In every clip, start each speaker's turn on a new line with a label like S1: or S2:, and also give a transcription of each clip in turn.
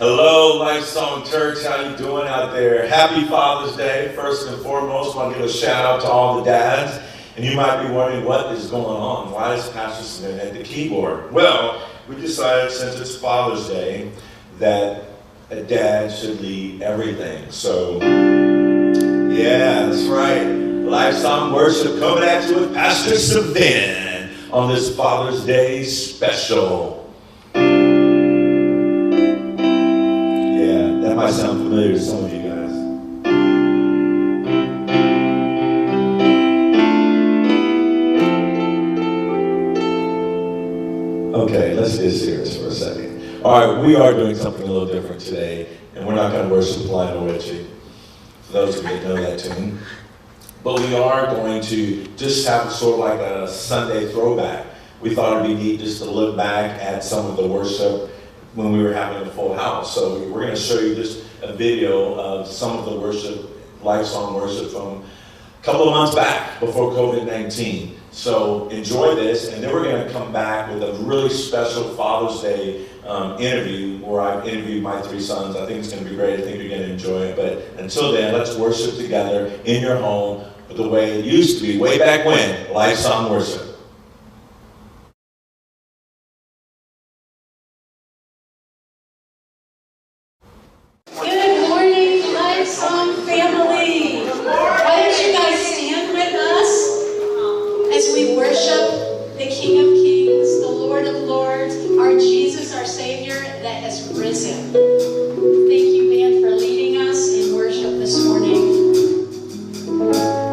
S1: Hello, Lifesong Church. How you doing out there? Happy Father's Day. First and foremost, I want to give a shout out to all the dads. And you might be wondering what is going on. Why is Pastor Svend at the keyboard? Well, we decided since it's Father's Day that a dad should lead everything. So, yeah, that's right. Lifesong Worship coming at you with Pastor Svend on this Father's Day special. Yeah, that might sound familiar to some of you guys. Okay, let's get serious for a second. All right, we are doing something a little different today, and we're not going to worship Lionel Richie, for those of you that know that tune. But we are going to just have sort of like a Sunday throwback. We thought it'd be neat just to look back at some of the worship when we were having a full house. So we're going to show you just a video of some of the worship, Lifesong worship from a couple of months back before COVID-19. So enjoy this, and then we're going to come back with a really special Father's Day interview where I've interviewed my 3 sons. I think it's going to be great. I think you're going to enjoy it. But until then, let's worship together in your home with the way it used to be way back when, Lifesong worship.
S2: Good morning, Lifesong family. Why don't you guys stand with us as we worship the King of Kings, the Lord of Lords, our Jesus, our Savior that has risen. Thank you, band, for leading us in worship this morning.
S3: Hosanna.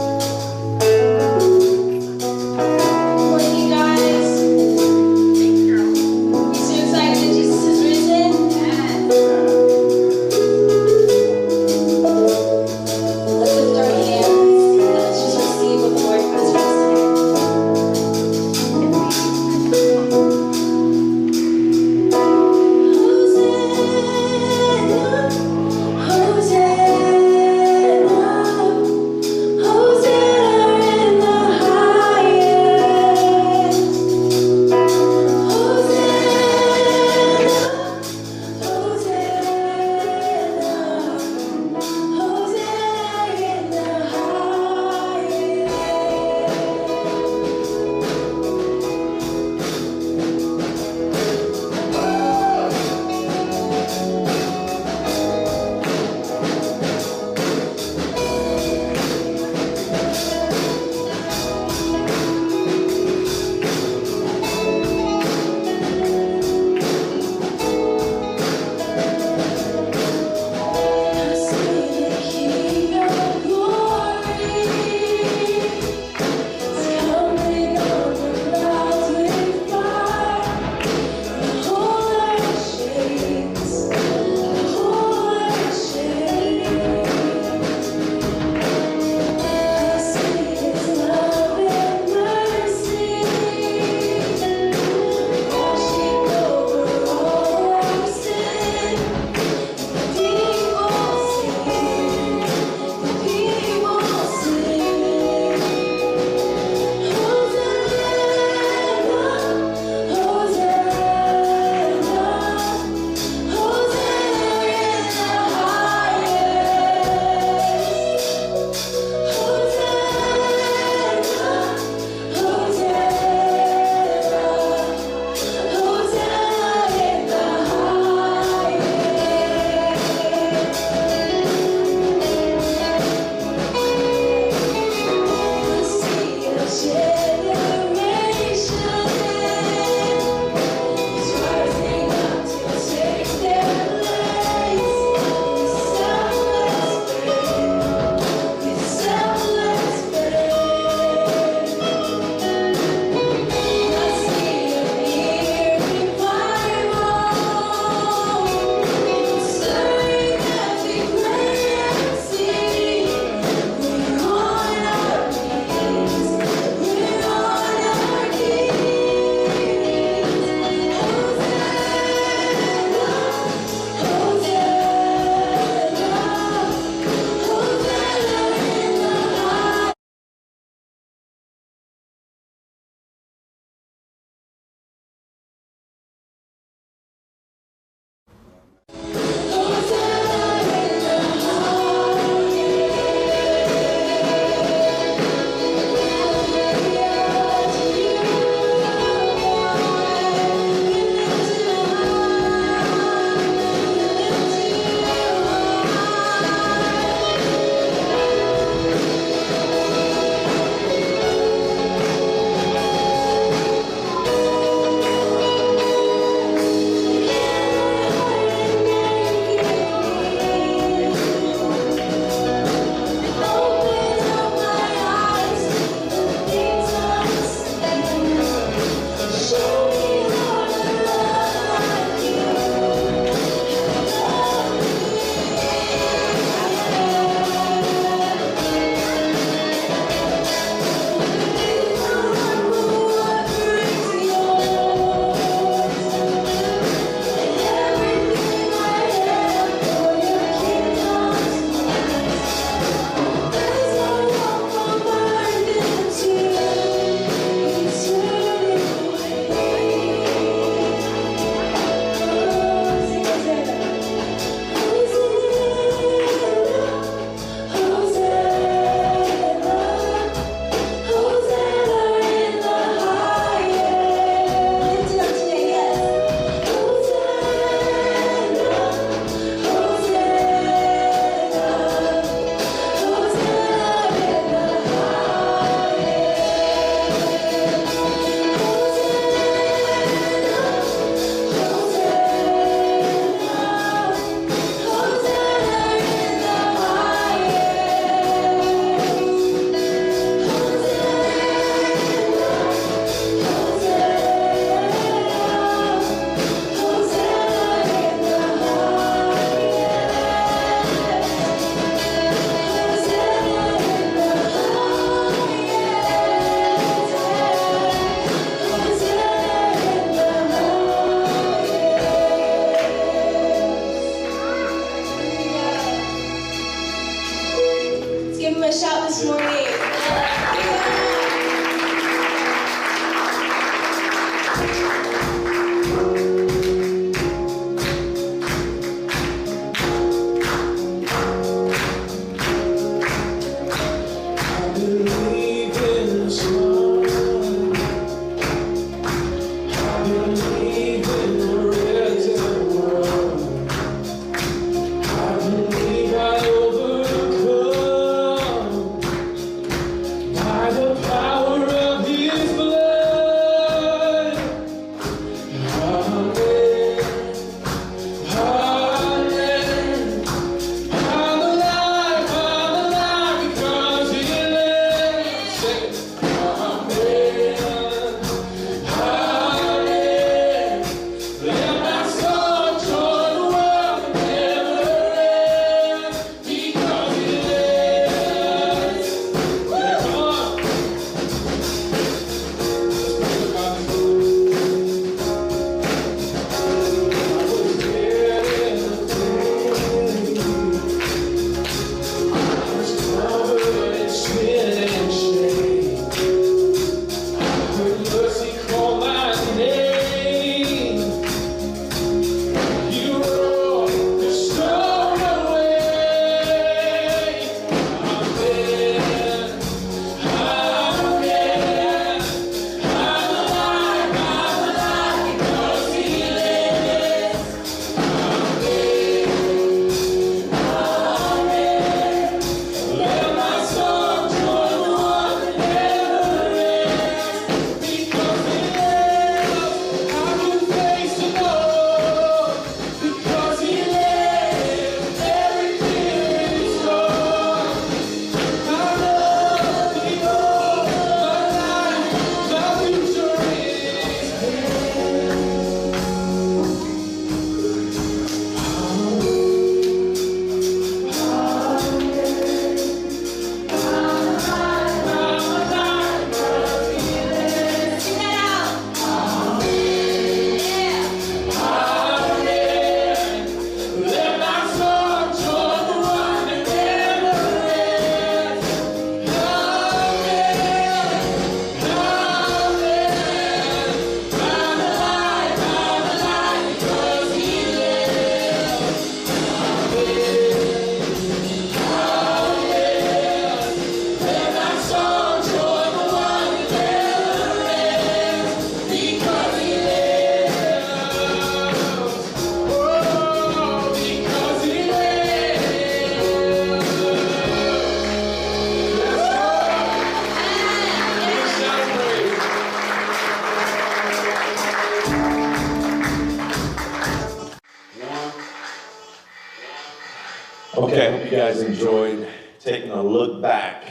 S1: Okay, I hope you guys enjoyed taking a look back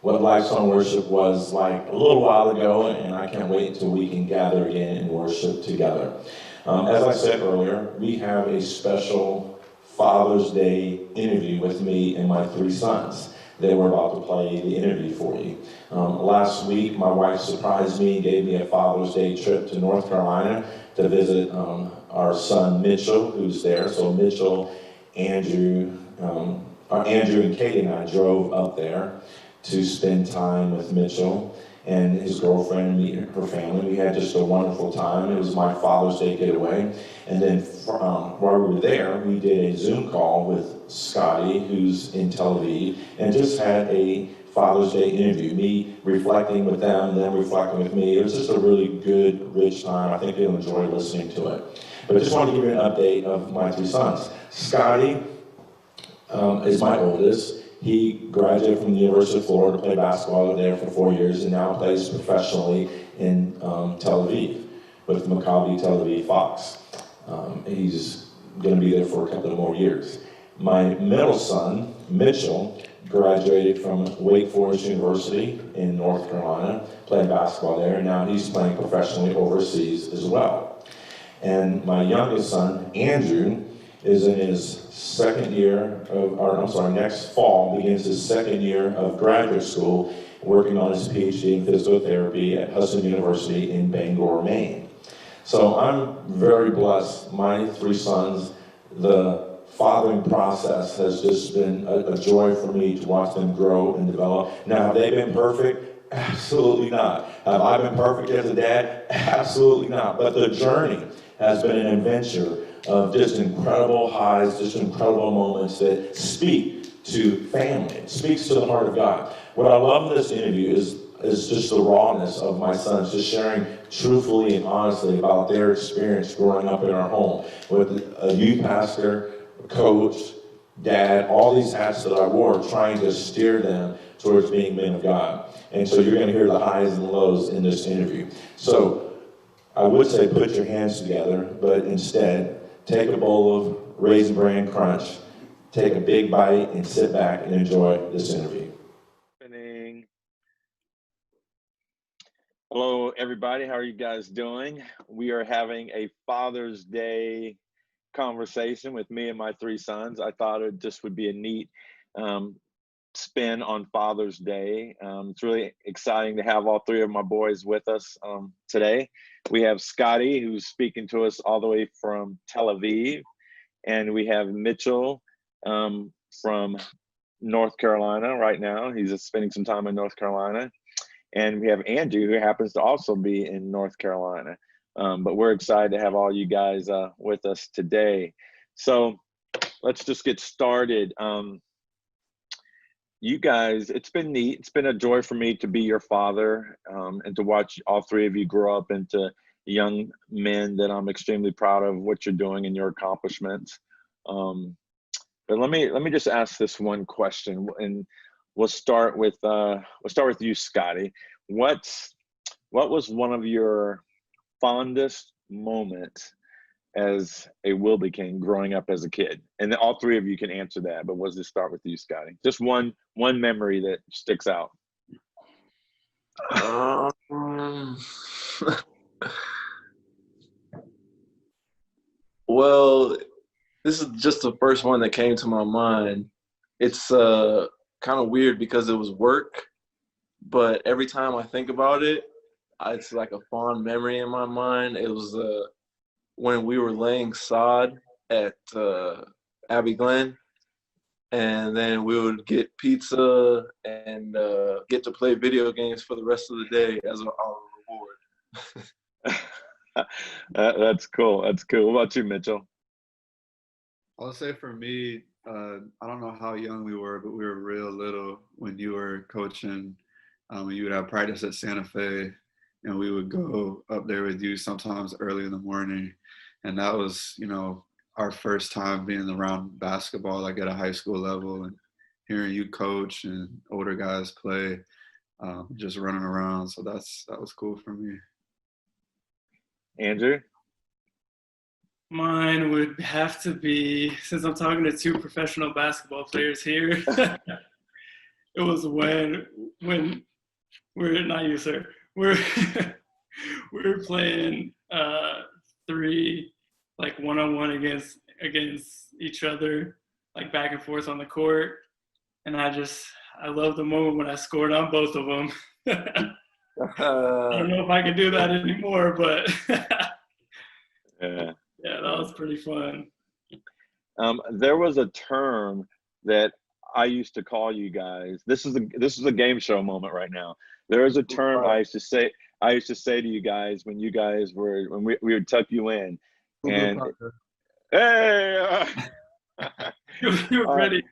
S1: what Lifesong worship was like a little while ago, and I can't wait until we can gather again and worship together. As I said earlier, we have a special Father's Day interview with me and my three sons. They were about to play the interview for you. Last week, my wife surprised me, gave me a Father's Day trip to North Carolina to visit our son Mitchell, who's there. So Mitchell, Andrew and Katie and I drove up there to spend time with Mitchell and his girlfriend and meet her family. We had just a wonderful time. It was my Father's Day getaway. And then while we were there, we did a Zoom call with Scotty, who's in Tel Aviv, and just had a Father's Day interview, me reflecting with them and them reflecting with me. It was just a really good, rich time. I think you'll enjoy listening to it. But I just want to give you an update of my three sons. Scotty is my oldest. He graduated from the University of Florida, played basketball there for 4 years, and now plays professionally in Tel Aviv with Maccabi Tel Aviv Fox. He's going to be there for a couple of more years. My middle son, Mitchell, graduated from Wake Forest University in North Carolina, played basketball there, and now he's playing professionally overseas as well. And my youngest son, Andrew, is in his next fall, begins his second year of graduate school, working on his PhD in physical therapy at Hudson University in Bangor, Maine. So I'm very blessed. My three sons, the fathering process has just been a joy for me to watch them grow and develop. Now, have they been perfect? Absolutely not. Have I been perfect as a dad? Absolutely not. But the journey has been an adventure of just incredible highs, just incredible moments that speak to family. It speaks to the heart of God. What I love in this interview is just the rawness of my sons, just sharing truthfully and honestly about their experience growing up in our home with a youth pastor, coach, dad, all these hats that I wore, trying to steer them towards being men of God. And so you're going to hear the highs and lows in this interview. So I would say put your hands together, but instead, take a bowl of Raisin Bran Crunch, take a big bite, and sit back and enjoy this interview.
S3: Hello, everybody. How are you guys doing? We are having a Father's Day conversation with me and my three sons. I thought it just would be a neat spin on Father's Day. It's really exciting to have all three of my boys with us today. We have Scotty, who's speaking to us all the way from Tel Aviv, and we have Mitchell from North Carolina right now. He's spending some time in North Carolina. And we have Andrew, who happens to also be in North Carolina. But we're excited to have all you guys with us today. So let's just get started. You guys, it's been neat. It's been a joy for me to be your father and to watch all three of you grow up into young men that I'm extremely proud of what you're doing and your accomplishments. But let me just ask this one question, and we'll start with you, Scotty. What was one of your fondest moments as a Wilbekin growing up as a kid? And all three of you can answer that, but let's just start with you, Scotty. Just one memory that sticks out.
S4: Well, this is just the first one that came to my mind. It's kind of weird because it was work, but every time I think about it, it's like a fond memory in my mind. It was when we were laying sod at Abbey Glen, and then we would get pizza and get to play video games for the rest of the day as our reward.
S3: That's cool. That's cool. What about you, Mitchell?
S5: I'll say for me, I don't know how young we were, but we were real little when you were coaching. You would have practice at Santa Fe, and we would go up there with you sometimes early in the morning. And that was, our first time being around basketball, like at a high school level, and hearing you coach and older guys play, just running around. So that was cool for me.
S3: Andrew?
S6: Mine would have to be, since I'm talking to two professional basketball players here, it was when we're not you, sir. We're we're playing three like one-on-one against each other, like back and forth on the court. And I love the moment when I scored on both of them. I don't know if I can do that anymore, but
S3: Yeah.
S6: yeah, that was pretty fun.
S3: There was a term that I used to call you guys. This is a game show moment right now. There is a term I used to say to you guys when we would tuck you in, and hey,
S6: You're ready.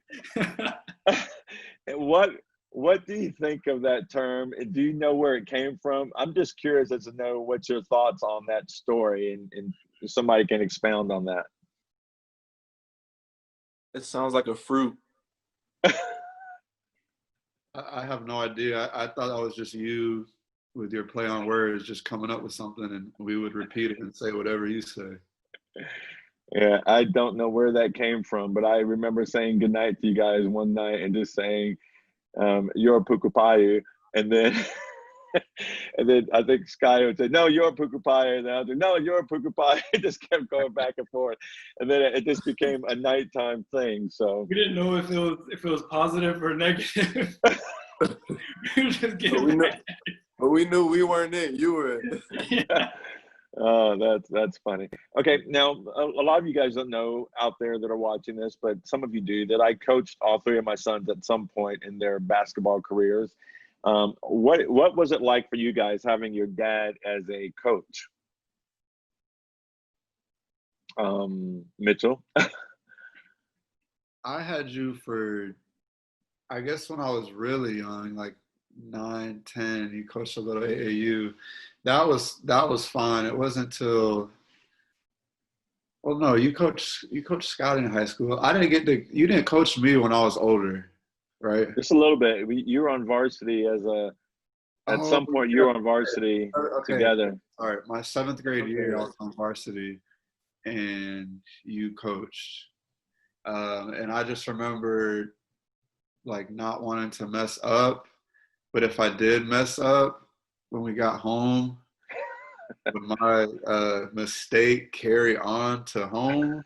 S3: what do you think of that term? And do you know where it came from? I'm just curious as to know what's your thoughts on that story, and if somebody can expound on that.
S4: It sounds like a fruit.
S5: I have no idea. I thought that was just you with your play on words, just coming up with something, and we would repeat it and say whatever you say.
S3: Yeah, I don't know where that came from, but I remember saying goodnight to you guys one night and just saying, you're a Pukupayu. And then and then I think Sky would say, no, you're a Pukupayu. And then I would say, no, you're a Pukupayu. It just kept going back and forth. And then it just became a nighttime thing. So
S6: we didn't know if it was positive or negative. We were just getting
S4: But we knew we weren't it. You were it.
S6: yeah.
S3: Oh, that's funny. Okay, now a lot of you guys don't know out there that are watching this, but some of you do, that I coached all three of my sons at some point in their basketball careers. What was it like for you guys having your dad as a coach? Mitchell?
S5: I had you for, I guess when I was really young, like 9, 10, you coached a little AAU. That was fun. It wasn't till, well, no, you coached Scott in high school. You didn't coach me when I was older, right?
S3: Just a little bit. You were on varsity at some point you were on varsity together.
S5: All right, my 7th grade year, I was on varsity, and you coached. And I just remember like not wanting to mess up, but if I did mess up when we got home, would my mistake carry on to home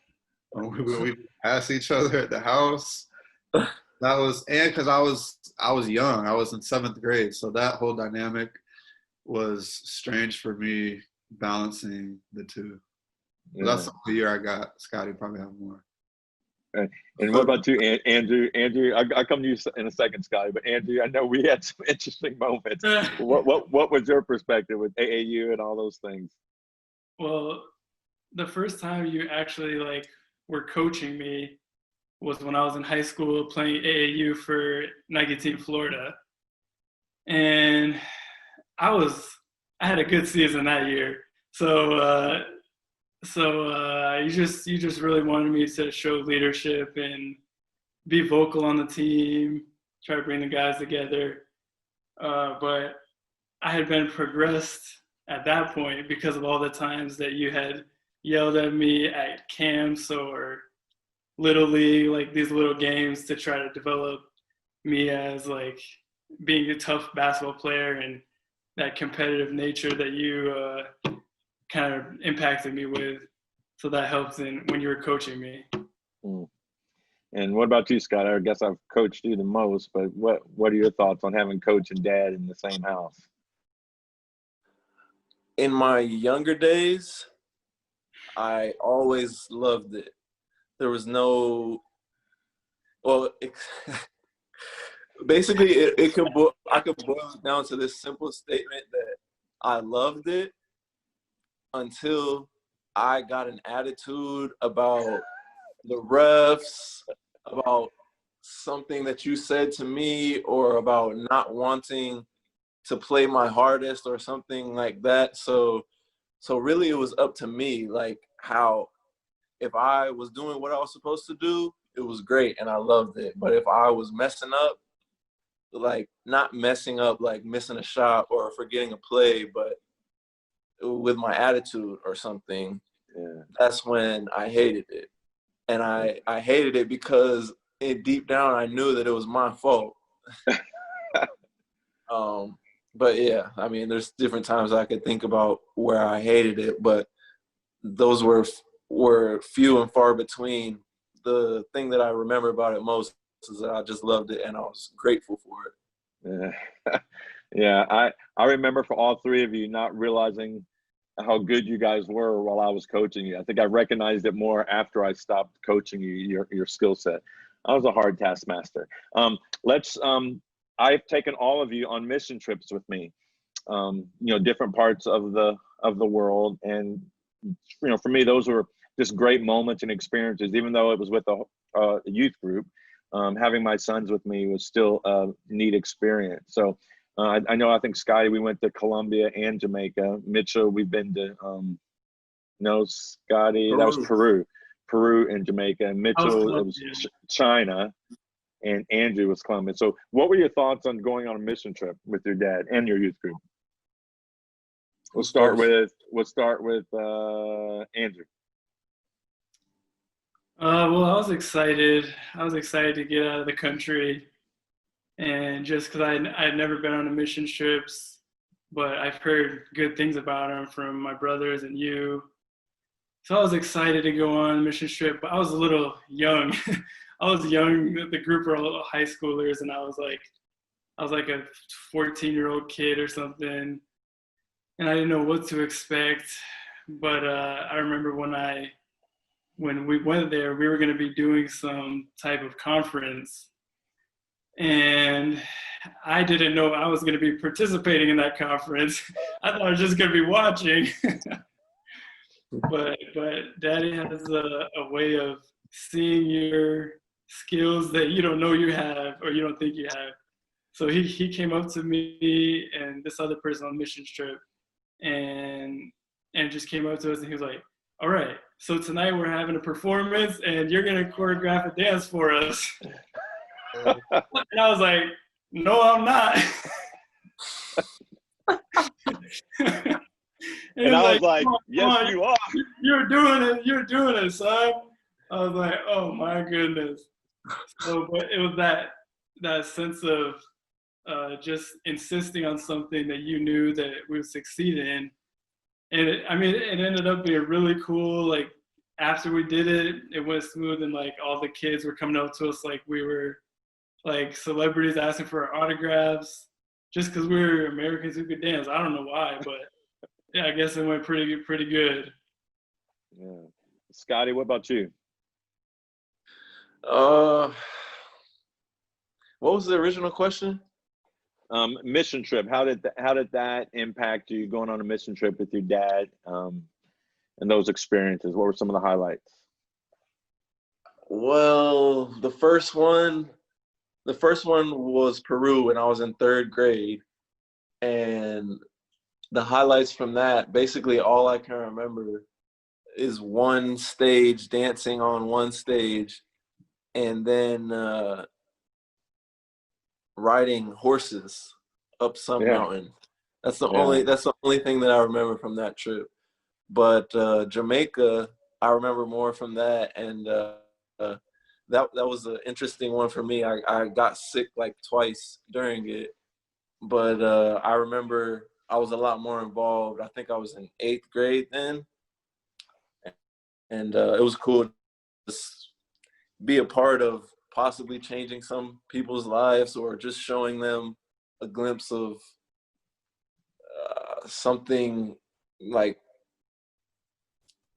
S5: when we pass each other at the house? That was, and because I was young, I was in 7th grade, so that whole dynamic was strange for me, balancing the two.
S3: Yeah.
S5: That's the year I got Scotty. Probably have more.
S3: And what about you, Andrew? Andrew, I'll come to you in a second, Scotty. But Andrew, I know we had some interesting moments. What was your perspective with AAU and all those things?
S6: Well, the first time you actually like were coaching me was when I was in high school playing AAU for Nike Team Florida, and I had a good season that year. So you just really wanted me to show leadership and be vocal on the team, try to bring the guys together. But I had been progressed at that point because of all the times that you had yelled at me at camps or little league, like these little games to try to develop me as like being a tough basketball player and that competitive nature that you kind of impacted me with. So that helps when you were coaching me.
S3: And what about you, Scott? I guess I've coached you the most, but what are your thoughts on having coach and dad in the same house?
S4: In my younger days, I always loved it. There was no, well, basically I could boil it down to this simple statement that I loved it until I got an attitude about the refs, about something that you said to me, or about not wanting to play my hardest or something like that. So really it was up to me, like how if I was doing what I was supposed to do, it was great and I loved it. But if I was messing up, like not messing up, like missing a shot or forgetting a play, but with my attitude or something, that's when I hated it. And I hated it because deep down I knew that it was my fault. But yeah, I mean, there's different times I could think about where I hated it, but those were few and far between. The thing that I remember about it most is that I just loved it and I was grateful for it.
S3: Yeah. Yeah, I remember for all three of you not realizing how good you guys were while I was coaching you. I think I recognized it more after I stopped coaching you, your skill set. I was a hard taskmaster. I've taken all of you on mission trips with me, different parts of the world. And, for me, those were just great moments and experiences, even though it was with a youth group. Having my sons with me was still a neat experience. So I think Scotty, we went to Colombia and Jamaica. Mitchell, we've been to, no, Scotty,
S4: Peru.
S3: That was Peru and Jamaica. And Mitchell, it was China, and Andrew was Colombia. So what were your thoughts on going on a mission trip with your dad and your youth group? We'll start with Andrew.
S6: Well, I was excited. I was excited to get out of the country, and just because I'd never been on a mission trips, but I've heard good things about them from my brothers and you. So I was excited to go on a mission trip, but I was a little young. I was young. The group were all high schoolers, and I was like a 14-year-old kid or something, and I didn't know what to expect. But I remember when we went there, we were going to be doing some type of conference, and I didn't know I was going to be participating in that conference. I thought I was just going to be watching. but Daddy has a way of seeing your skills that you don't know you have or you don't think you have. So he came up to me and this other person on mission trip and just came up to us and he was like, all right, so tonight we're having a performance and you're going to choreograph a dance for us. And I was like, no, I'm not.
S3: and I was like, yes, you are.
S6: You're doing it, son. I was like, oh my goodness. So, but it was that sense of just insisting on something that you knew that we would succeed in. And it ended up being really cool. Like after we did it, it went smooth and like all the kids were coming up to us like we were like celebrities asking for our autographs just because we were Americans who could dance. I don't know why, but yeah, I guess it went pretty good.
S3: Yeah. Scotty, what about you?
S4: What was the original question?
S3: Mission trip. How did that impact you going on a mission trip with your dad, and those experiences? What were some of the highlights?
S4: Well, the first one was Peru when I was in 3rd grade, and the highlights from that, basically all I can remember is one stage, dancing on one stage, and then riding horses up some mountain. That's the only thing that I remember from that trip. But Jamaica, I remember more from that, and that was an interesting one for me. I got sick like twice during it, but I remember I was a lot more involved. I think I was in 8th grade then, and it was cool to be a part of possibly changing some people's lives or just showing them a glimpse of something like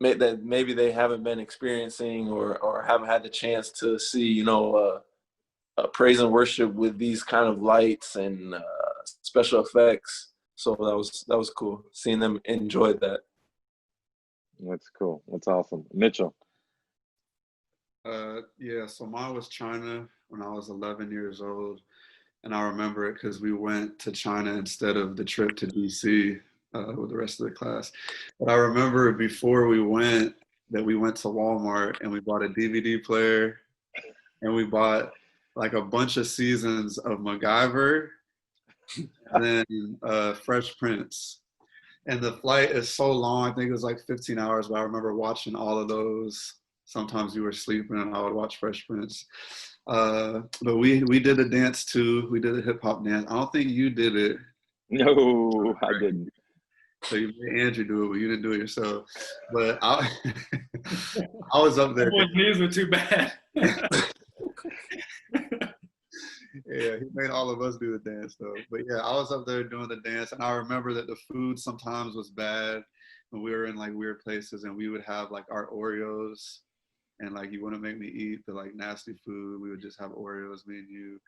S4: that maybe they haven't been experiencing or haven't had the chance to see, praise and worship with these kind of lights and special effects. So that was cool seeing them enjoy that.
S3: That's cool. That's awesome. Mitchell.
S5: So mine was China when I was 11 years old. And I remember it because we went to China instead of the trip to DC with the rest of the class. But I remember before we went to Walmart and we bought a DVD player and we bought like a bunch of seasons of MacGyver and then Fresh Prince. And the flight is so long. I think it was like 15 hours, but I remember watching all of those. Sometimes you were sleeping and I would watch Fresh Prince. But we did a dance too. We did a hip hop dance. I don't think you did it.
S3: No, I didn't.
S5: So you made Andrew do it, but you didn't do it yourself. But I was up there.
S6: Boys' knees were too bad.
S5: Yeah, he made all of us do the dance though. But yeah, I was up there doing the dance, and I remember that the food sometimes was bad when we were in like weird places, and we would have like our Oreos, and like you wouldn't make me eat the like nasty food. We would just have Oreos, me and you.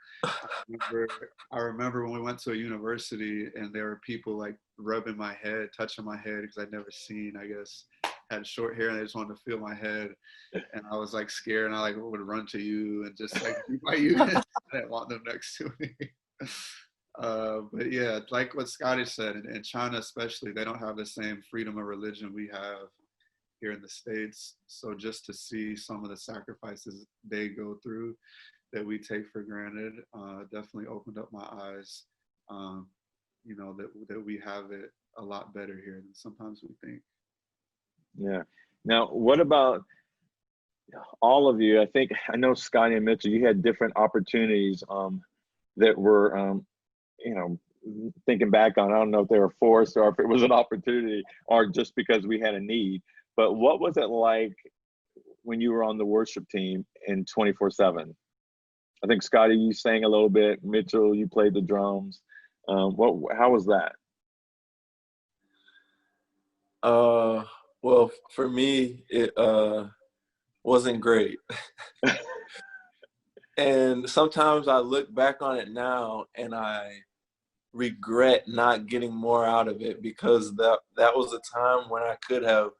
S5: I remember when we went to a university, and there were people like rubbing my head, touching my head because I'd never seen, I guess, had short hair, and they just wanted to feel my head, and I was like scared, and I like would run to you and just like be by you. I didn't want them next to me. But yeah, like what Scotty said, in China especially, they don't have the same freedom of religion we have here in the States. So just to see some of the sacrifices they go through that we take for granted definitely opened up my eyes. You know, that we have it a lot better here than sometimes we think.
S3: Yeah. Now, what about all of you? I know Scotty and Mitchell, you had different opportunities that were, you know, thinking back on, I don't know if they were forced or if it was an opportunity or just because we had a need. But what was it like when you were on the worship team in 24/7? I think Scotty, you sang a little bit. Mitchell, you played the drums. How was that?
S4: Well, for me, it wasn't great. And sometimes I look back on it now and I regret not getting more out of it, because that was a time when I could have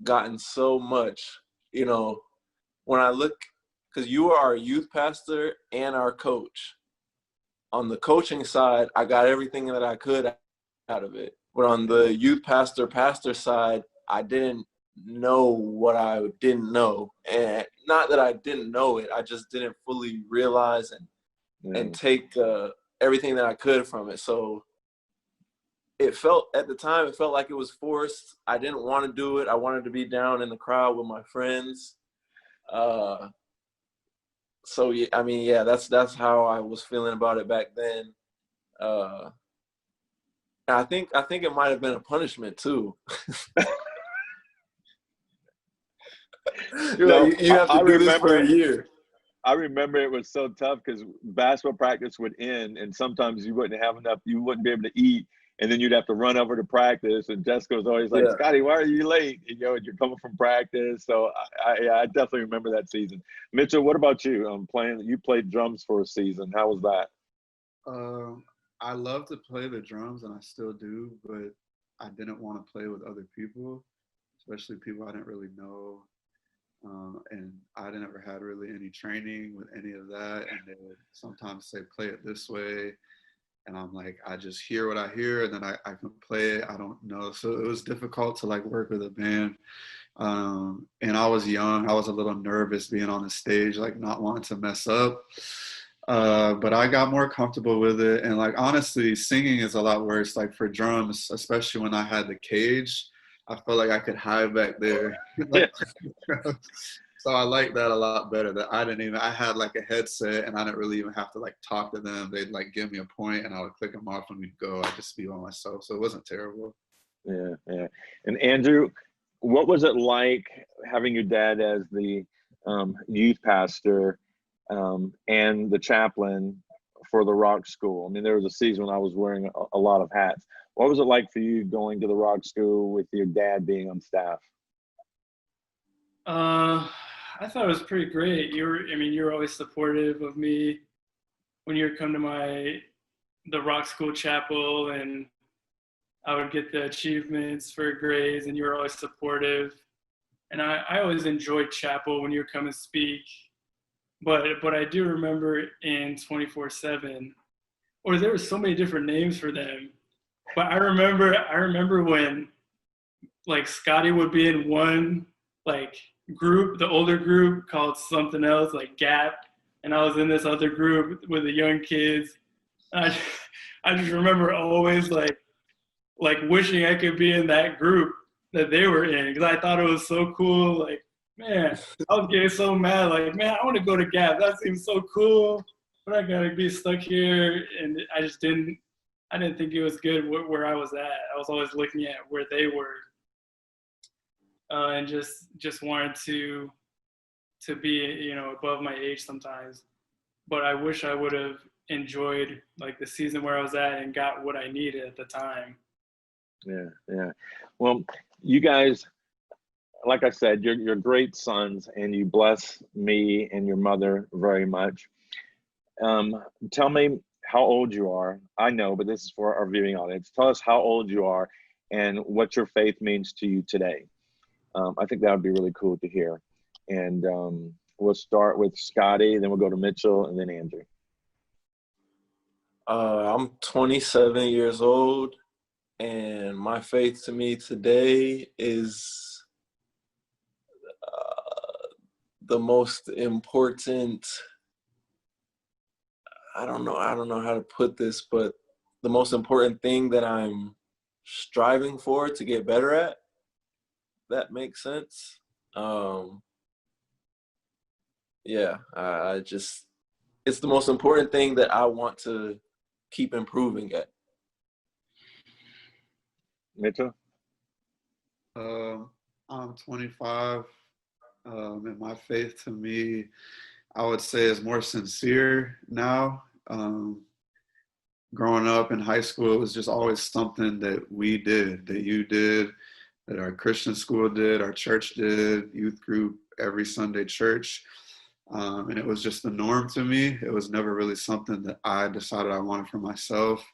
S4: gotten so much. You know, when I look, because you are our youth pastor and our coach. On the coaching side, I got everything that I could out of it. But on the youth pastor side, I didn't know what I didn't know. And not that I didn't know it, I just didn't fully realize and take everything that I could from it. So it felt, at the time, it felt like it was forced. I didn't want to do it. I wanted to be down in the crowd with my friends. So yeah, I mean, yeah, that's how I was feeling about it back then. I think it might have been a punishment too. You have to do this for a year.
S3: I remember it was so tough because basketball practice would end, and sometimes you wouldn't have enough. You wouldn't be able to eat, and then you'd have to run over to practice. And Jessica was always like, "Scotty, why are you late?" You know, you're coming from practice. So I definitely remember that season. Mitchell, what about you? You played drums for a season. How was that?
S5: I love to play the drums, and I still do, but I didn't want to play with other people, especially people I didn't really know. And I never had really any training with any of that. And they would sometimes say, play it this way. And I'm like, I just hear what I hear, and then I can play it. I don't know. So it was difficult to like work with a band. And I was young. I was a little nervous being on the stage, like not wanting to mess up. But I got more comfortable with it. And like, honestly, singing is a lot worse. Like for drums, especially when I had the cage, I felt like I could hide back there. So I like that a lot better, that I had like a headset and I didn't really even have to like talk to them. They'd like give me a point and I would click them off and we'd go. I'd just be by myself. So it wasn't terrible.
S3: Yeah. And Andrew, what was it like having your dad as the youth pastor and the chaplain for the Rock School? I mean, there was a season when I was wearing a lot of hats. What was it like for you going to the Rock School with your dad being on staff?
S6: I thought it was pretty great. You were always supportive of me when you would come to the Rock School chapel, and I would get the achievements for grades, and you were always supportive. And I always enjoyed chapel when you would come and speak. But I do remember in 24/7, or there were so many different names for them. But I remember when like Scotty would be in one like group, the older group called something else, like Gap, and I was in this other group with the young kids. I just remember always like like wishing I could be in that group that they were in, because I thought it was so cool. Like, man, I was getting so mad. Like, man, I want to go to Gap. That seems so cool, but I gotta be stuck here. And I just didn't. I didn't think it was good where I was at. I was always looking at where they were, and just wanted to be, you know, above my age sometimes. But I wish I would have enjoyed like the season where I was at and got what I needed at the time.
S3: Yeah. Well, you guys, like I said, you're great sons, and you bless me and your mother very much. Tell me how old you are. I know, but this is for our viewing audience. Tell us how old you are and what your faith means to you today. I think that would be really cool to hear. And we'll start with Scotty, then we'll go to Mitchell, and then Andrew.
S4: I'm 27 years old, and my faith to me today is the most important. I don't know how to put this, but the most important thing that I'm striving for to get better at. That makes sense. I just, it's the most important thing that I want to keep improving at.
S3: Mitchell?
S5: I'm 25, and my faith to me, I would say, is more sincere now. Growing up in high school, it was just always something that we did, that you did, that our Christian school did, our church did, youth group, every Sunday church. And it was just the norm to me. It was never really something that I decided I wanted for myself.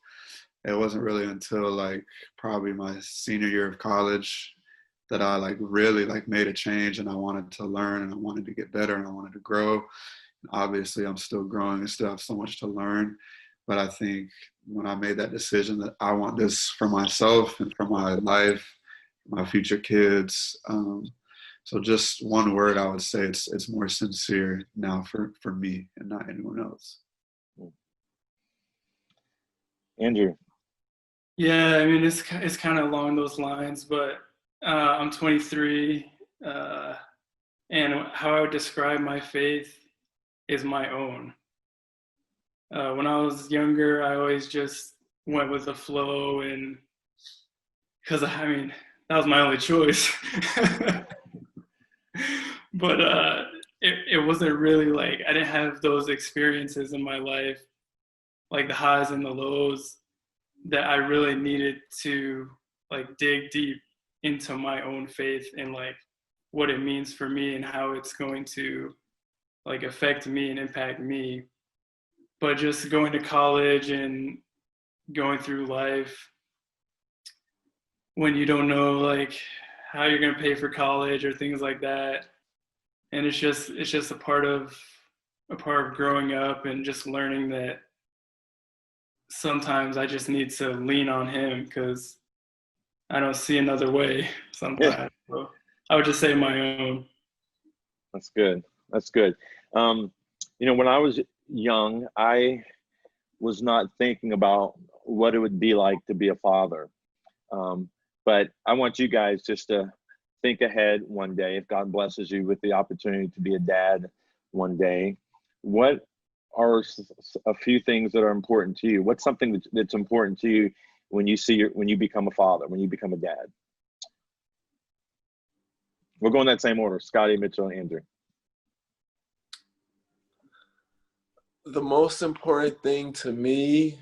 S5: It wasn't really until like probably my senior year of college that I like really like made a change, and I wanted to learn, and I wanted to get better, and I wanted to grow. And obviously I'm still growing and still have so much to learn. But I think when I made that decision that I want this for myself and for my life, my future kids, so just one word, I would say it's more sincere now for me and not anyone else.
S3: Andrew?
S6: Yeah, I mean, it's kind of along those lines, but I'm 23, and how I would describe my faith is my own. When I was younger, I always just went with the flow, and because I mean, that was my only choice. But it wasn't really like, I didn't have those experiences in my life, like the highs and the lows, that I really needed to like dig deep into my own faith and like what it means for me and how it's going to like affect me and impact me. But just going to college and going through life when you don't know like how you're going to pay for college or things like that, and it's just a part of growing up and just learning that sometimes I just need to lean on him because I don't see another way sometimes. So I would just say my own.
S3: That's good. That's good. You know, when I was young, I was not thinking about what it would be like to be a father. But I want you guys just to think ahead one day. If God blesses you with the opportunity to be a dad one day, what are a few things that are important to you? What's something that's important to you when you become a father, when you become a dad? We'll go in that same order: Scotty, Mitchell, and Andrew.
S4: The most important thing to me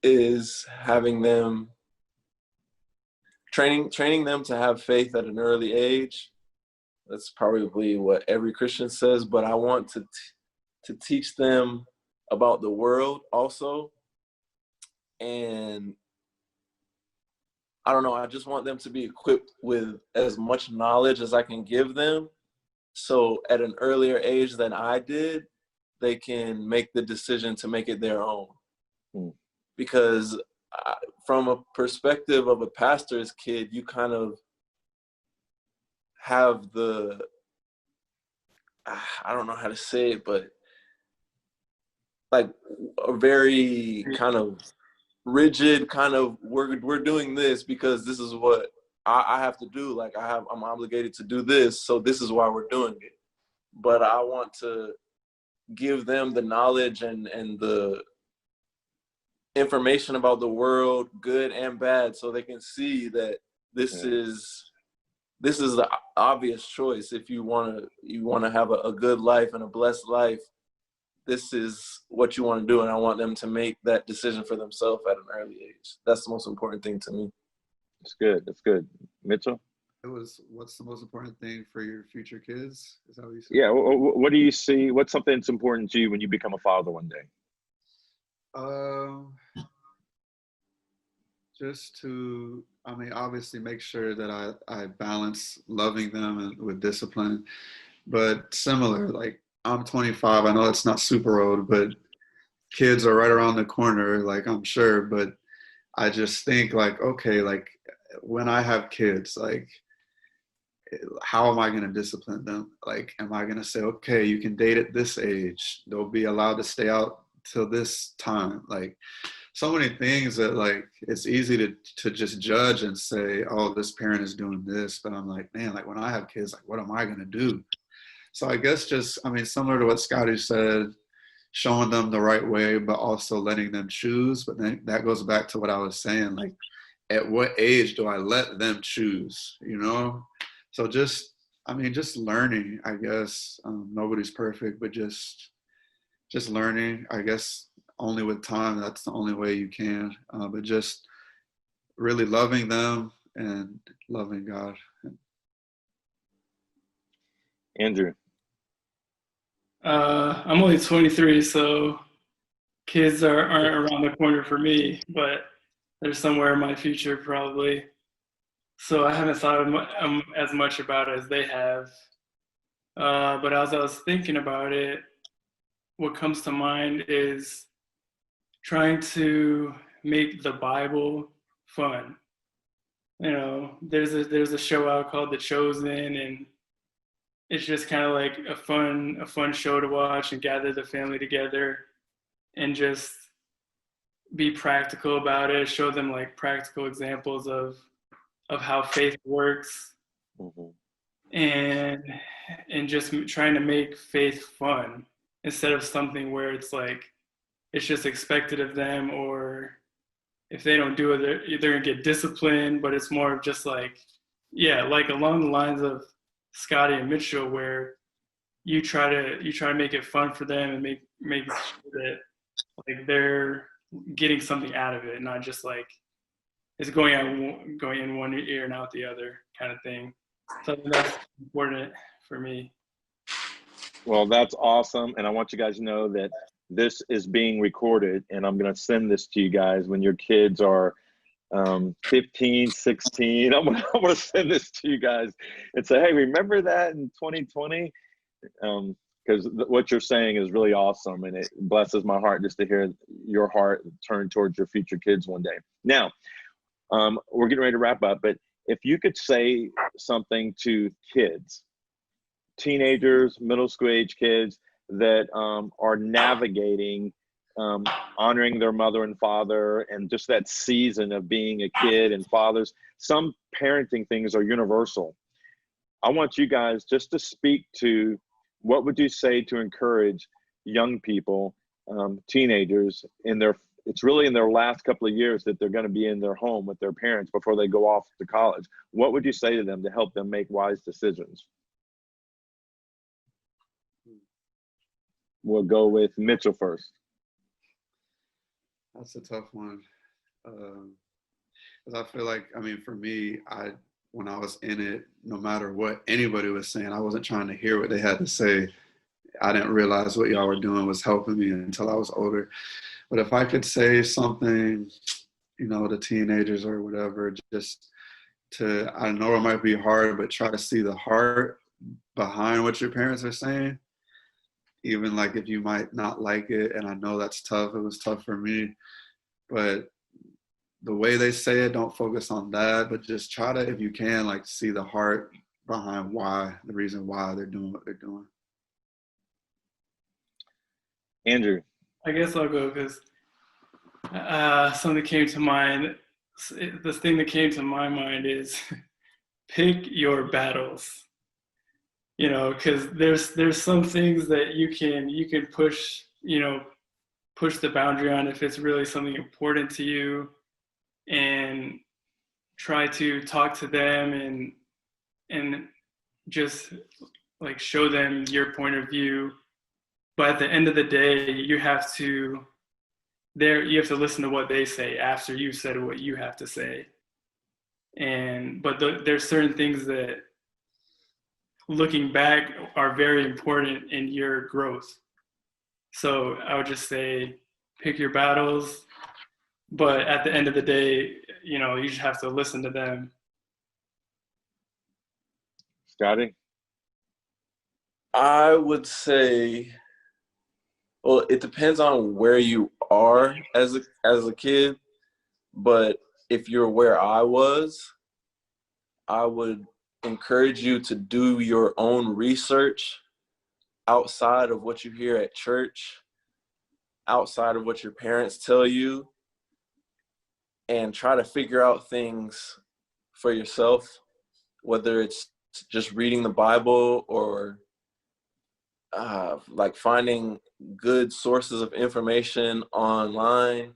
S4: is having them, training them to have faith at an early age. That's probably what every Christian says, but I want to teach them about the world also. And I don't know, I just want them to be equipped with as much knowledge as I can give them. So at an earlier age than I did, they can make the decision to make it their own. Because from a perspective of a pastor's kid, you kind of have I don't know how to say it, but like a very kind of rigid kind of we're doing this because this is what I have to do. Like I'm obligated to do this, so this is why we're doing it. But I want to give them the knowledge and the information about the world, good and bad, so they can see that this is the obvious choice. If you want to have a good life and a blessed life, this is what you want to do. And I want them to make that decision for themselves at an early age. That's the most important thing to me.
S3: That's good. That's good. Mitchell?
S5: It was, what's the most important thing for your future kids? Is that what you said?
S3: Yeah. What do you see? What's something that's important to you when you become a father one day?
S5: Just to, obviously make sure that I balance loving them and with discipline, but similar, like I'm 25. I know it's not super old, but kids are right around the corner, like I'm sure, but I just think like, okay, like when I have kids, like how am I going to discipline them? Like, am I going to say, okay, you can date at this age, they'll be allowed to stay out till this time? Like so many things that like it's easy to just judge and say, oh, this parent is doing this, but I'm like, man, like when I have kids, like what am I going to do? So I guess just, similar to what Scotty said, showing them the right way, but also letting them choose. But then that goes back to what I was saying, like at what age do I let them choose, So just learning, I guess. Nobody's perfect, but just learning, I guess, only with time. That's the only way you can. But just really loving them and loving God.
S3: Andrew?
S6: I'm only 23, so kids aren't around the corner for me, but they're somewhere in my future probably. So I haven't thought as much about it as they have. But as I was thinking about it, what comes to mind is trying to make the Bible fun. There's a show out called The Chosen, and it's just kind of like a fun show to watch and gather the family together and just be practical about it, show them like practical examples of how faith works, and just trying to make faith fun instead of something where it's like it's just expected of them, or if they don't do it, they're gonna get disciplined. But it's more of just like, like along the lines of Scotty and Mitchell, where you try to make it fun for them and make sure that like they're getting something out of it, not just like it's going in one ear and out the other kind of thing. So that's important for me.
S3: Well, that's awesome. And I want you guys to know that this is being recorded, and I'm going to send this to you guys when your kids are 15, 16. I'm going to send this to you guys and say, hey, remember that in 2020? Because what you're saying is really awesome, and it blesses my heart just to hear your heart turn towards your future kids one day. Now, we're getting ready to wrap up, but if you could say something to kids, teenagers, middle school age kids that are navigating honoring their mother and father and just that season of being a kid and fathers, some parenting things are universal. I want you guys just to speak to what would you say to encourage young people, teenagers it's really in their last couple of years that they're going to be in their home with their parents before they go off to college. What would you say to them to help them make wise decisions? We'll go with Mitchell first.
S5: That's a tough one. Because I feel like, for me, when I was in it, no matter what anybody was saying, I wasn't trying to hear what they had to say. I didn't realize what y'all were doing was helping me until I was older. But if I could say something, to teenagers or whatever, just I know it might be hard, but try to see the heart behind what your parents are saying. Even like if you might not like it, and I know that's tough. It was tough for me, but the way they say it, don't focus on that, but just try to, if you can, like see the heart behind the reason why they're doing what they're doing.
S3: Andrew.
S6: I guess I'll go because Something came to mind. The thing that came to my mind is pick your battles. You know, because there's some things that you can push, you know, push the boundary on if it's really something important to you, and try to talk to them and just like show them your point of view. But at the end of the day, you have to listen to what they say after you've said what you have to say. But there's certain things that, looking back, are very important in your growth. So I would just say pick your battles, but at the end of the day, you know, you just have to listen to them.
S3: Scotty?
S4: I would say, well, it depends on where you are as a kid, but if you're where I was, I would encourage you to do your own research outside of what you hear at church, outside of what your parents tell you, and try to figure out things for yourself, whether it's just reading the Bible or like finding good sources of information online.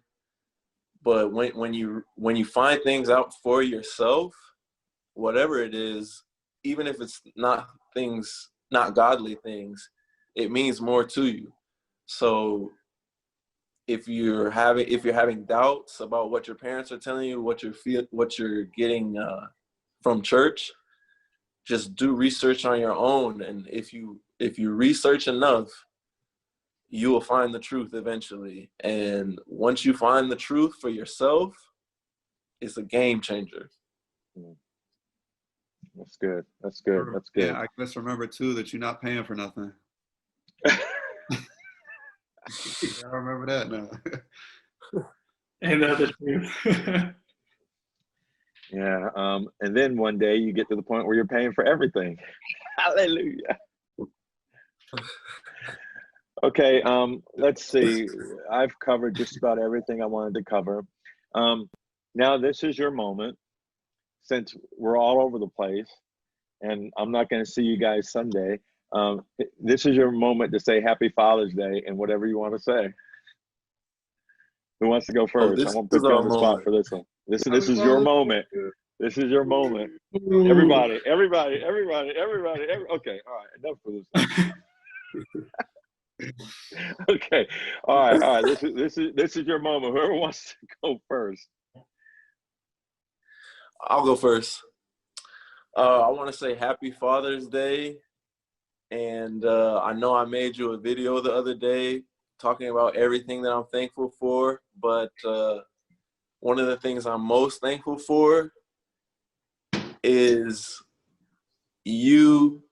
S4: But when you find things out for yourself, whatever it is, even if it's not godly things, it means more to you. So if you're having doubts about what your parents are telling you, what you're getting from church, just do research on your own. And if you research enough, you will find the truth eventually. And once you find the truth for yourself, it's a game changer.
S3: That's good. That's good. That's good.
S5: Yeah, I guess remember too that you're not paying for nothing. I remember that now.
S6: And that's the truth.
S3: Yeah. And then one day you get to the point where you're paying for everything. Hallelujah. Okay. Let's see. I've covered just about everything I wanted to cover. Now this is your moment, since we're all over the place and I'm not going to see you guys Sunday. This is your moment to say Happy Father's Day and whatever you want to say. Who wants to go first? I won't put you on the spot for this one. This is your moment. This is your moment. Everybody. Okay, all right, enough for this. Okay, all right. This is your moment. Whoever wants to go first.
S4: I'll go first. I want to say Happy Father's Day. And I know I made you a video the other day talking about everything that I'm thankful for. But one of the things I'm most thankful for is you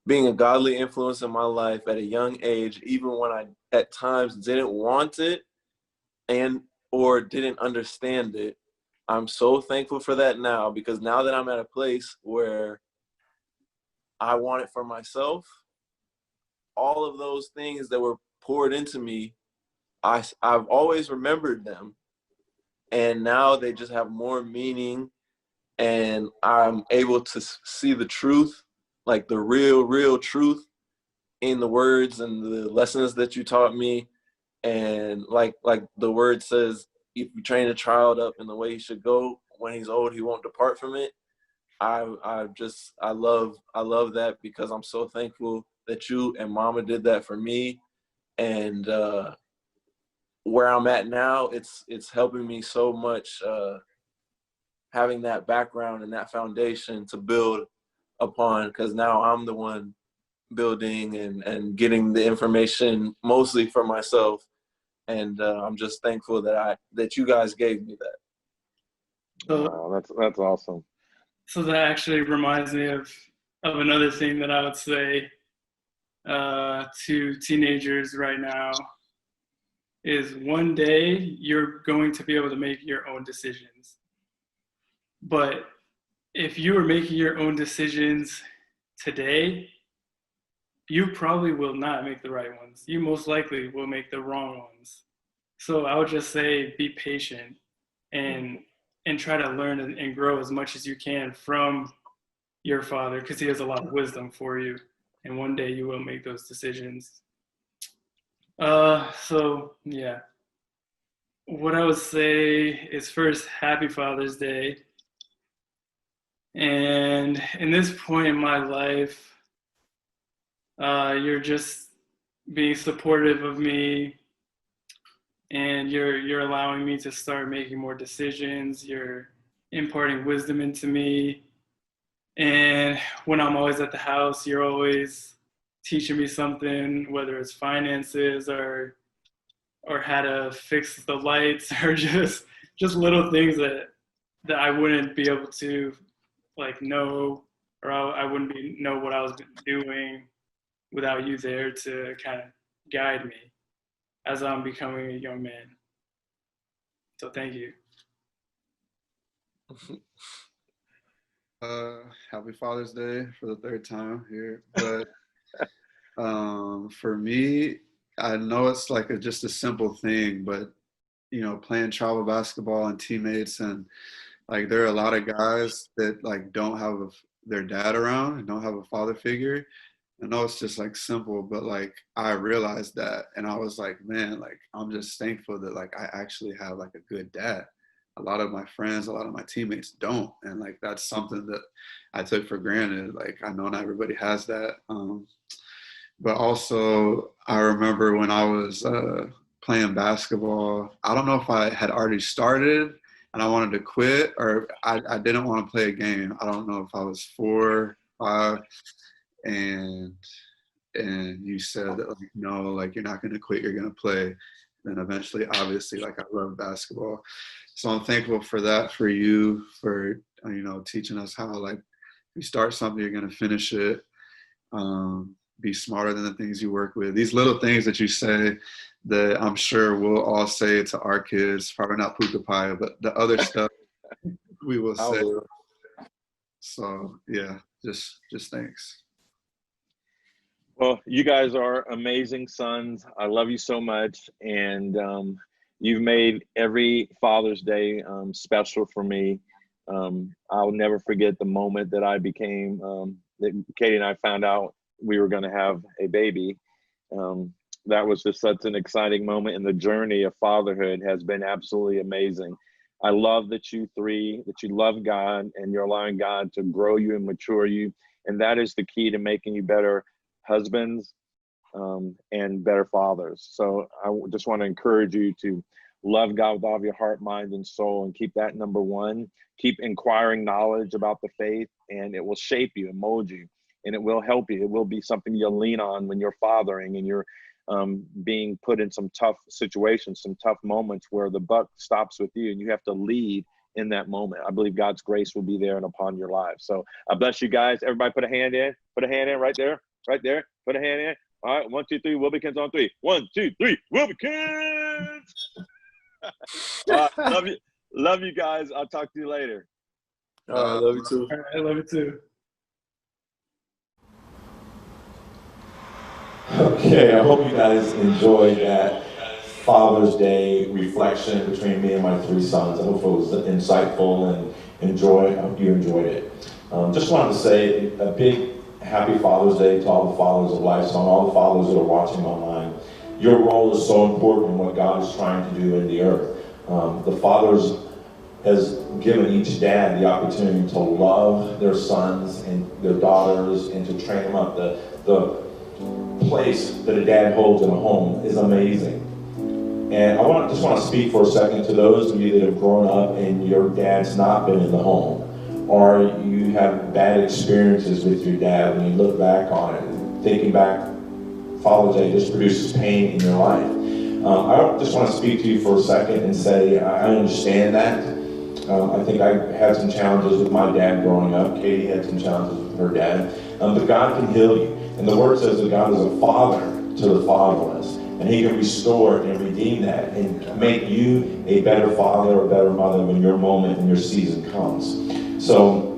S4: being a godly influence in my life at a young age, even when I at times didn't want it or didn't understand it. I'm so thankful for that now, because now that I'm at a place where I want it for myself, all of those things that were poured into me, I've always remembered them. And now they just have more meaning, and I'm able to see the truth, like the real truth in the words and the lessons that you taught me. And like the word says, if you train a child up in the way he should go, when he's old, he won't depart from it. I love that, because I'm so thankful that you and Mama did that for me. And where I'm at now, it's helping me so much, having that background and that foundation to build upon, because now I'm the one building and getting the information mostly for myself. And I'm just thankful that you guys gave me that.
S3: Oh, that's awesome.
S6: So that actually reminds me of another thing that I would say to teenagers right now is, one day you're going to be able to make your own decisions. But if you are making your own decisions today, you probably will not make the right ones. You most likely will make the wrong ones. So I would just say be patient and try to learn and grow as much as you can from your father, because he has a lot of wisdom for you. And one day you will make those decisions. So yeah. What I would say is, first, happy Father's Day. And in this point in my life, you're just being supportive of me, and you're allowing me to start making more decisions. You're imparting wisdom into me. And when I'm always at the house, you're always teaching me something, whether it's finances or how to fix the lights, or just little things that I wouldn't be able to like know, or I wouldn't know what I was doing without you there to kind of guide me as I'm becoming a young man. So thank you.
S5: Happy Father's Day for the third time here. But for me, I know it's like just a simple thing, but you know, playing travel basketball and teammates, and like there are a lot of guys that like don't have their dad around and don't have a father figure. I know it's just like simple, but like I realized that, and I was like, man, like I'm just thankful that like I actually have like a good dad. A lot of my friends, a lot of my teammates don't, and like that's something that I took for granted. Like I know not everybody has that, but also I remember when I was playing basketball, I don't know if I had already started and I wanted to quit, or I didn't want to play a game. I don't know if I was 4, 5, and you said that like, no, like you're not going to quit, you're going to play. And eventually, obviously, like I love basketball. So I'm thankful for that, for you, for, you know, teaching us how like if you start something, you're going to finish it. Be smarter than the things you work with. These little things that you say that I'm sure we'll all say to our kids, probably not puka pie, but the other stuff we will say. So yeah, just thanks.
S3: Well, you guys are amazing sons. I love you so much. And you've made every Father's Day special for me. I'll never forget the moment that I became, that Katie and I found out we were going to have a baby. That was just such an exciting moment, and the journey of fatherhood has been absolutely amazing. I love that you love God, and you're allowing God to grow you and mature you. And that is the key to making you better husbands and better fathers. So I just want to encourage you to love God with all of your heart, mind, and soul, and keep that number one. Keep inquiring knowledge about the faith, and it will shape you and mold you, and it will help you. It will be something you'll lean on when you're fathering and you're being put in some tough situations, some tough moments where the buck stops with you and you have to lead in that moment. I believe God's grace will be there and upon your lives. So I bless you guys. Everybody put a hand in right there, put a hand in. All right, 1, 2, 3, Wilbekins on 3. 1, 2, 3, Wilbekins. Love you guys. I'll talk to you later.
S4: I love you too.
S6: All right, I love you too.
S1: Okay, I hope you guys enjoyed that Father's Day reflection between me and my 3 sons. I hope it was insightful and I hope you enjoyed it. Just wanted to say a big happy Father's Day to all the fathers of Lifesong, all the fathers that are watching online. Your role is so important in what God is trying to do in the earth. The fathers has given each dad the opportunity to love their sons and their daughters and to train them up. The place that a dad holds in a home is amazing. And I just want to speak for a second to those of you that have grown up and your dad's not been in the home, or you have bad experiences with your dad when you look back on it. Thinking back, Father's Day just produces pain in your life. I just want to speak to you for a second and say I understand that. I think I had some challenges with my dad growing up. Katie had some challenges with her dad. But God can heal you. And the word says that God is a father to the fatherless. And he can restore and redeem that and make you a better father or better mother when your moment and your season comes. So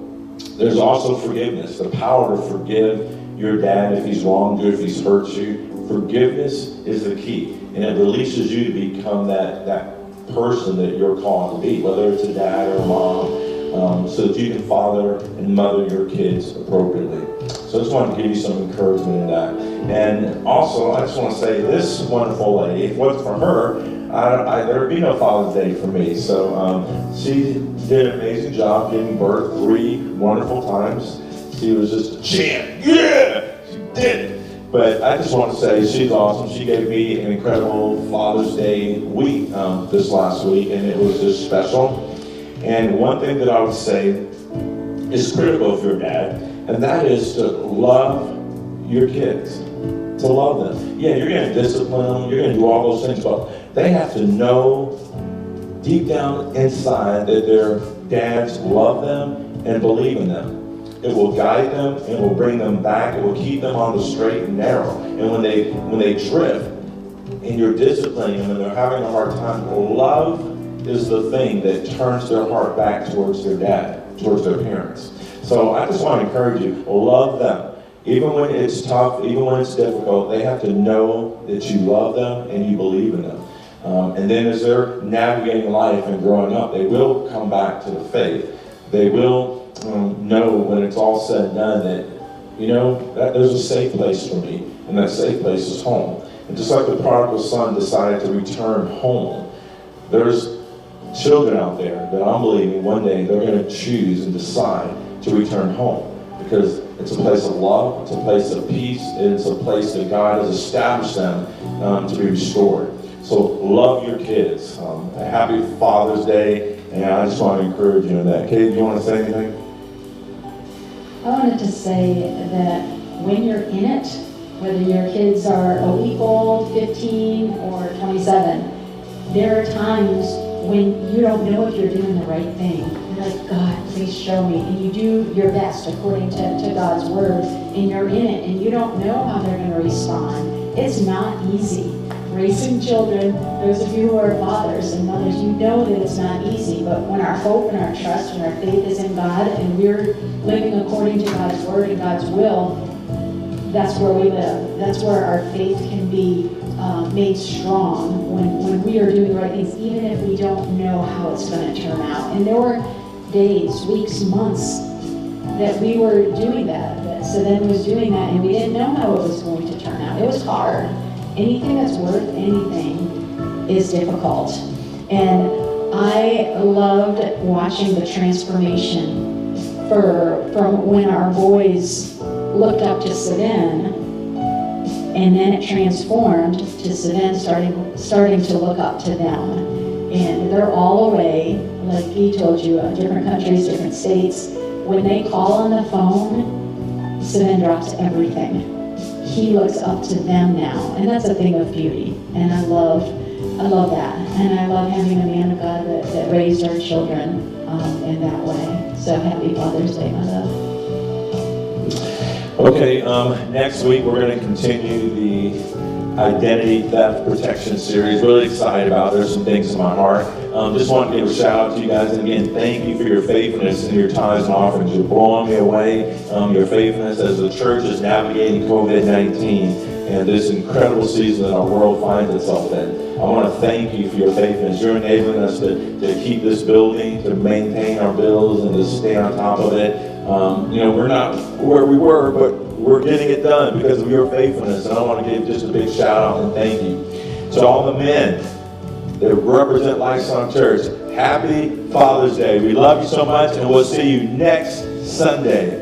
S1: there's also forgiveness, the power to forgive your dad if he's wronged you, if he's hurt you. Forgiveness is the key. and it releases you to become that person that you're called to be, whether it's a dad or a mom, so that you can father and mother your kids appropriately. So I just wanted to give you some encouragement in that. And also, I just want to say, this wonderful lady, if it wasn't for her, there would be no Father's Day for me. So she did an amazing job giving birth 3 wonderful times. She was just a champ. Yeah, she did it. But I just want to say she's awesome. She gave me an incredible Father's Day week this last week, and it was just special. And one thing that I would say is critical if you're a dad, and that is to love your kids, to love them. Yeah, you're going to discipline them, you're going to do all those things, but they have to know deep down inside that their dads love them and believe in them. It will guide them, it will bring them back, it will keep them on the straight and narrow. And when they drift and you're disciplining them and they're having a hard time, love is the thing that turns their heart back towards their dad, towards their parents. So I just want to encourage you, love them. Even when it's tough, even when it's difficult, they have to know that you love them and you believe in them. And then as they're navigating life and growing up, they will come back to the faith. They will know when it's all said and done that, that there's a safe place for me, and that safe place is home. And just like the prodigal son decided to return home, there's children out there that I'm believing one day they're going to choose and decide to return home, because it's a place of love, it's a place of peace, and it's a place that God has established them to be restored. So love your kids. Happy Father's Day, and I just want to encourage you in that. Kate, do you want to say anything?
S2: I wanted to say that when you're in it, whether your kids are a week old, 15, or 27, there are times when you don't know if you're doing the right thing. You're like, God, please show me. And you do your best according to God's word, and you're in it, and you don't know how they're going to respond. It's not easy. Raising children, those of you who are fathers and mothers, you know that it's not easy, but when our hope and our trust and our faith is in God and we're living according to God's word and God's will, that's where we live. That's where our faith can be made strong when we are doing the right things, even if we don't know how it's going to turn out. And there were days, weeks, months that we were doing that Svend was doing that, and we didn't know how it was going to turn out. It was hard. Anything that's worth anything is difficult. And I loved watching the transformation from when our boys looked up to Svend, and then it transformed to Svend starting to look up to them. And they're all away, like he told you, different countries, different states. When they call on the phone, Svend drops everything. He looks up to them now, and that's a thing of beauty. And I love that. And I love having a man of God that raised our children in that way. So happy Father's Day, my love.
S1: Okay, next week we're going to continue the Identity Theft Protection series. Really excited about it. There's some things in my heart. Just want to give a shout out to you guys, and again, thank you for your faithfulness and your tithes and offerings. You're blowing me away. Your faithfulness as the church is navigating COVID-19 and this incredible season that our world finds itself in. I want to thank you for your faithfulness. You're enabling us to keep this building, to maintain our bills, and to stay on top of it. We're not where we were, but we're getting it done because of your faithfulness. And I want to give just a big shout out and thank you to all the men that represent Lifesong Church. Happy Father's Day. We love you so much, and we'll see you next Sunday.